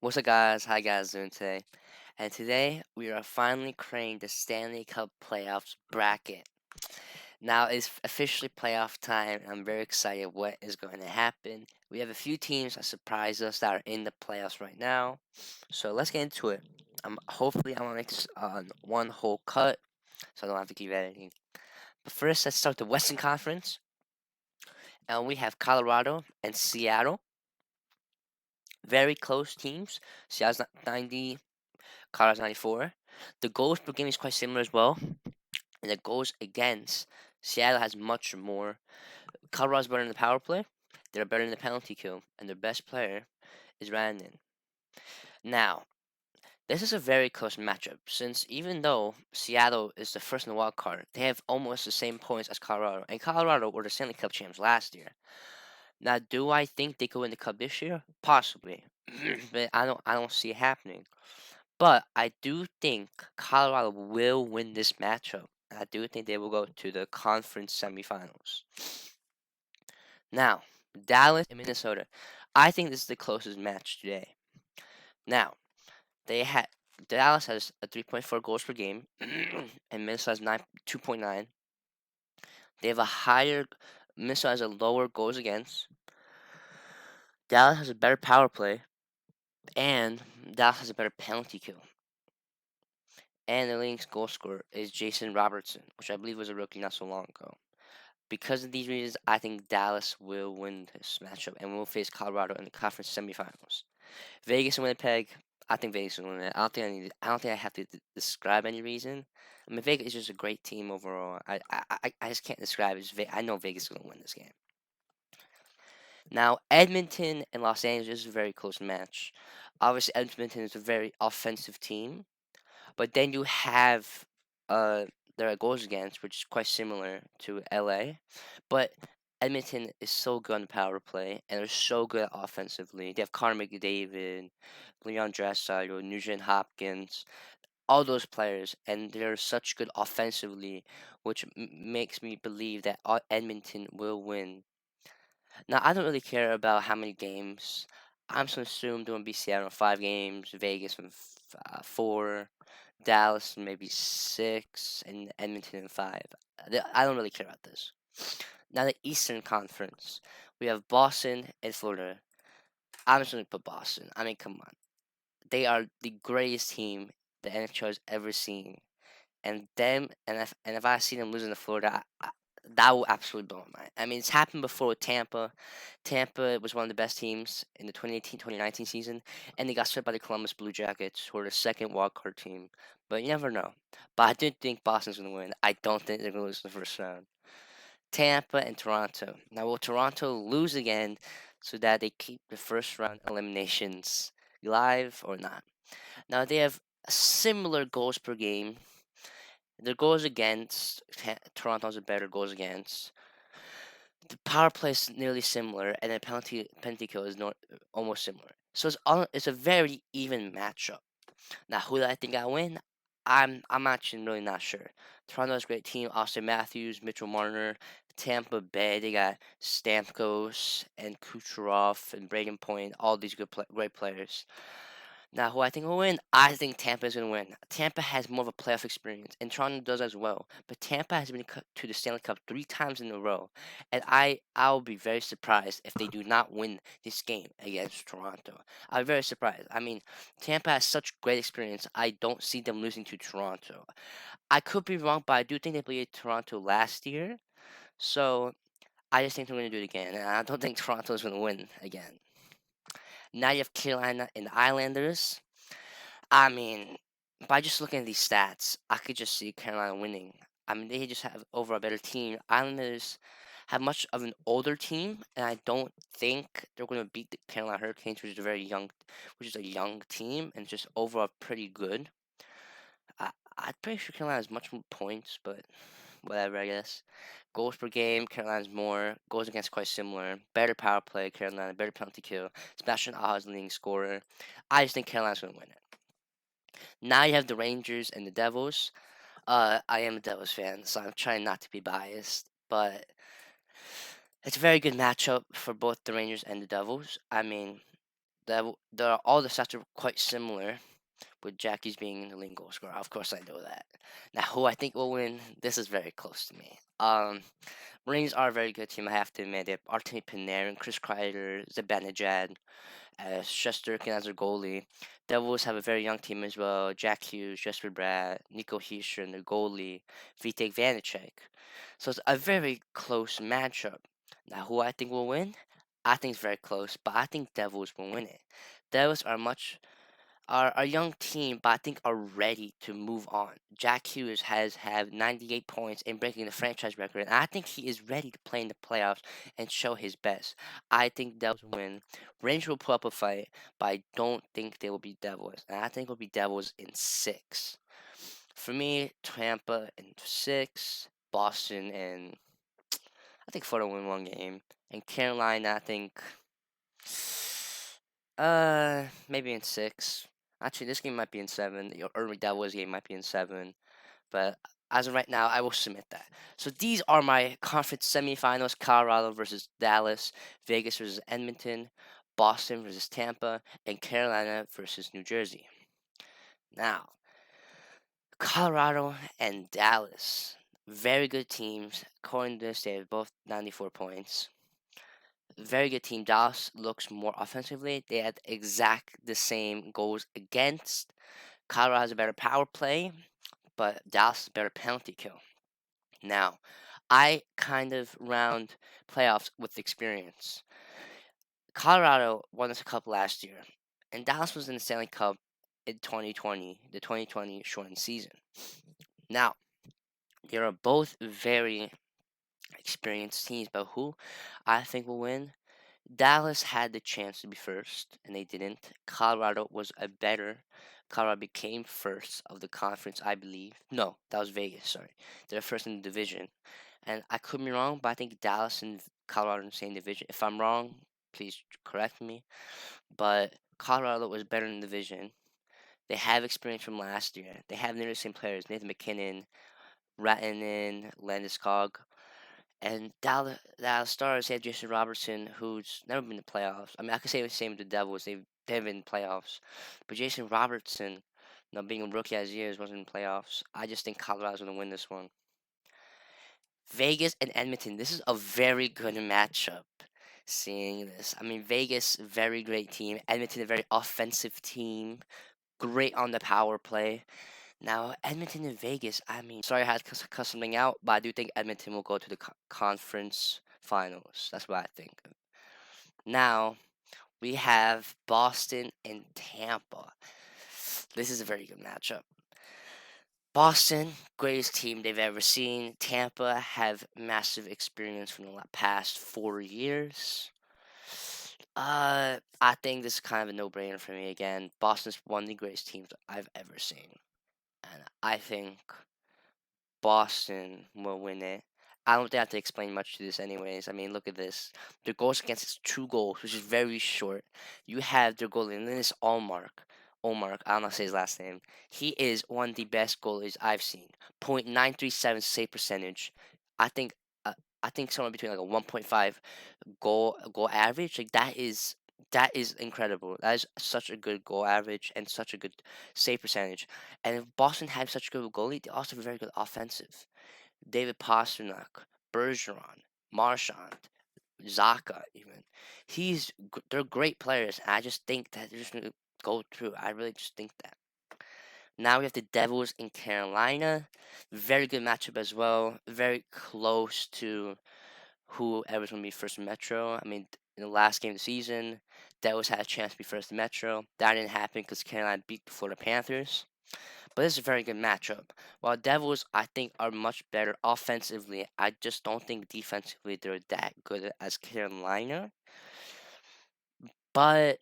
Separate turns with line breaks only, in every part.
What's up, guys? How you guys doing today? And today we are finally creating the Stanley Cup playoffs bracket. Now it's officially playoff time, and I'm very excited what is going to happen. We have a few teams that surprise us that are in the playoffs right now. So let's get into it. Hopefully, I'm gonna make this on one whole cut, so I don't have to keep editing. But first, let's start the Western Conference, and we have Colorado and Seattle. Very close teams. Seattle's 90, Colorado's 94. The goals per game is quite similar as well. And the goals against, Seattle has much more. Colorado's better in the power play. They're better in the penalty kill. And their best player is Randon. Now, this is a very close matchup since even though Seattle is the first in the wild card, they have almost the same points as Colorado. And Colorado were the Stanley Cup champs last year. Now, do I think they could win the cup this year? Possibly. But I don't see it happening. But I do think Colorado will win this matchup. I do think they will go to the conference semifinals. Now, Dallas and Minnesota. I think this is the closest match today. Now, they had Dallas has a 3.4 goals per game, and Minnesota has 2.9. They have a higher. Minnesota has a lower goals against. Dallas has a better power play, and Dallas has a better penalty kill. And the leading goal scorer is Jason Robertson, which I believe was a rookie not so long ago. Because of these reasons, I think Dallas will win this matchup and will face Colorado in the conference semifinals. Vegas and Winnipeg, I think Vegas will win it. I don't think I have to describe any reason. I mean, Vegas is just a great team overall. I just can't describe it. I know Vegas is going to win this game. Now, Edmonton and Los Angeles is a very close match. Obviously, Edmonton is a very offensive team, but then you have their goals against, which is quite similar to LA. But Edmonton is so good on the power play, and they're so good offensively. They have Connor McDavid, Leon Draisaitl, Nugent Hopkins, all those players, and they're such good offensively, which makes me believe that Edmonton will win. Now, I don't really care about how many games. I'm just assume doing BCL on 5 games, Vegas on 4, Dallas maybe 6, and Edmonton in 5. I don't really care about this. Now the Eastern Conference, we have Boston and Florida. I'm just gonna put Boston. I mean, come on, they are the greatest team the NHL has ever seen, and if I see them losing to Florida, that will absolutely blow my mind. I mean, it's happened before with Tampa. Tampa was one of the best teams in the 2018-2019 season, and they got swept by the Columbus Blue Jackets, who are the second wildcard team. But you never know. But I do think Boston's going to win. I don't think they're going to lose the first round. Tampa and Toronto. Now, will Toronto lose again so that they keep the first round eliminations live or not? Now, they have similar goals per game. Their goals against, Toronto's a better goals against. The power play is nearly similar, and the penalty kill is not almost similar. So it's a very even matchup. Now, who do I think I win? I'm actually really not sure. Toronto's a great team. Austin Matthews, Mitchell Marner, Tampa Bay. They got Stamkos and Kucherov and Braden Point. All these great players. Now, who I think will win? I think Tampa is going to win. Tampa has more of a playoff experience, and Toronto does as well. But Tampa has been to the Stanley Cup 3 times in a row, and I'll be very surprised if they do not win this game against Toronto. I'm very surprised. I mean, Tampa has such great experience. I don't see them losing to Toronto. I could be wrong, but I do think they beat Toronto last year. So I just think they're going to do it again, and I don't think Toronto is going to win again. Now you have Carolina and the Islanders. I mean, by just looking at these stats, I could just see Carolina winning. I mean, they just have over a better team. Islanders have much of an older team, and I don't think they're going to beat the Carolina Hurricanes, which is a young team, and just overall pretty good. I, I'm pretty sure Carolina has much more points, but whatever, I guess. Goals per game, Carolina's more. Goals against quite similar. Better power play, Carolina. Better penalty kill. Sebastian Aho is the leading scorer. I just think Carolina's going to win it. Now you have the Rangers and the Devils. I am a Devils fan, so I'm trying not to be biased, but it's a very good matchup for both the Rangers and the Devils. I mean, all the stats are quite similar, with Jackie's being the leading goal scorer. Of course, I know that. Now, who I think will win? This is very close to me. Marines are a very good team, I have to admit. They have Artemi Panarin, Chris Kreider, Zibanejad, Shesterkin as their goalie. Devils have a very young team as well. Jack Hughes, Jesper Bratt, Nico Hischier, their goalie, Vitek Vanacek. So it's a very close matchup. Now, who I think will win? I think it's very close, but I think Devils will win it. Devils are much are a young team, but I think are ready to move on. Jack Hughes has had 98 points and breaking the franchise record, and I think he is ready to play in the playoffs and show his best. I think Devils will win. Rangers will put up a fight, but I don't think they will be Devils, and I think it will be Devils in six. For me, Tampa in six, Boston in I think Florida will win one game, and Carolina I think maybe in six. Actually, this game might be in seven. Your early Devils game might be in seven. But as of right now, I will submit that. So these are my conference semifinals: Colorado versus Dallas, Vegas versus Edmonton, Boston versus Tampa, and Carolina versus New Jersey. Now, Colorado and Dallas, very good teams. According to this, they have both 94 points. Very good team. Dallas looks more offensively. They had exact the same goals against. Colorado has a better power play, but Dallas has a better penalty kill. Now, I kind of round playoffs with experience. Colorado won this cup last year, and Dallas was in the Stanley Cup in 2020, the 2020 shortened season. Now, they are both very experienced teams, but who I think will win? Dallas had the chance to be first, and they didn't. Colorado was a better. Colorado became first of the conference, I believe. No, that was Vegas. Sorry, they're first in the division, and I could be wrong, but I think Dallas and Colorado are in the same division. If I'm wrong, please correct me. But Colorado was better in the division. They have experience from last year. They have nearly the same players: Nathan McKinnon, Rantanen, Landeskog. And Dallas Stars have Jason Robertson, who's never been in the playoffs. I mean, I could say the same with the Devils. They've been in playoffs, but Jason Robertson, being a rookie as he is, wasn't in playoffs. I just think Colorado's gonna win this one. Vegas and Edmonton. This is a very good matchup. Seeing this, I mean, Vegas, very great team. Edmonton, a very offensive team. Great on the power play. Now, Edmonton and Vegas, I mean, sorry I had to cut something out, but I do think Edmonton will go to the conference finals. That's what I think. Now, we have Boston and Tampa. This is a very good matchup. Boston, greatest team they've ever seen. Tampa have massive experience from the past 4 years. I think this is kind of a no-brainer for me again. Boston's one of the greatest teams I've ever seen, and I think Boston will win it. I don't think I have to explain much to this, anyways. I mean, look at this. Their goals against is 2 goals, which is very short. You have their goalie, Linus Allmark. Allmark, I don't know how to say his last name. He is one of the best goalies I've seen. .937 save percentage. I think, uh, I think somewhere between like a 1.5 goal average. Like that is incredible. That is such a good goal average and such a good save percentage. And if Boston had such a good goalie, they also have very good offensive. David Pastrnak, Bergeron, Marchand, Zaka, even. They're great players. And I just think that they're just gonna go through. I really just think that. Now we have the Devils in Carolina. Very good matchup as well. Very close to whoever's going to be first in Metro. I mean, in the last game of the season, Devils had a chance to be first in Metro. That didn't happen because Carolina beat the Florida Panthers. But this is a very good matchup. While Devils, I think, are much better offensively, I just don't think defensively they're that good as Carolina. But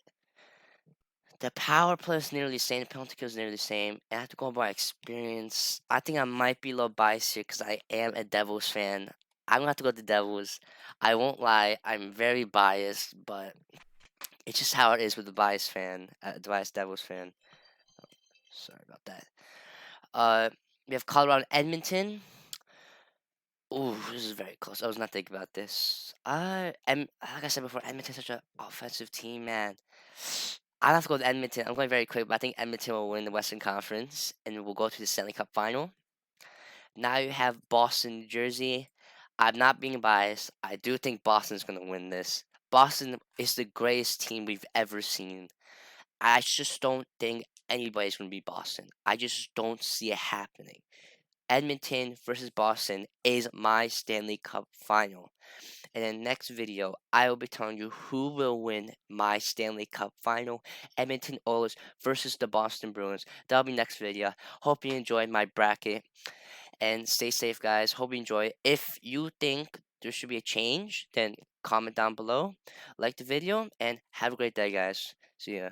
the power play is nearly the same. The penalty kill is nearly the same. And I have to go by experience. I think I might be a little biased here because I am a Devils fan. I'm going to have to go with the Devils. I won't lie. I'm very biased, but it's just how it is with the biased fan, the biased Devils fan. Sorry about that. We have Colorado and Edmonton. Ooh, this is very close. I was not thinking about this. Like I said before, Edmonton's such an offensive team, man. I'll have to go to Edmonton. I'm going very quick, but I think Edmonton will win the Western Conference and will go to the Stanley Cup final. Now you have Boston, New Jersey. I'm not being biased. I do think Boston's going to win this. Boston is the greatest team we've ever seen. I just don't think anybody's going to beat Boston. I just don't see it happening. Edmonton versus Boston is my Stanley Cup final. In the next video, I will be telling you who will win my Stanley Cup final. Edmonton Oilers versus the Boston Bruins. That'll be next video. Hope you enjoyed my bracket. And stay safe, guys. Hope you enjoy it. If you think there should be a change, then comment down below. Like the video, and have a great day, guys. See ya.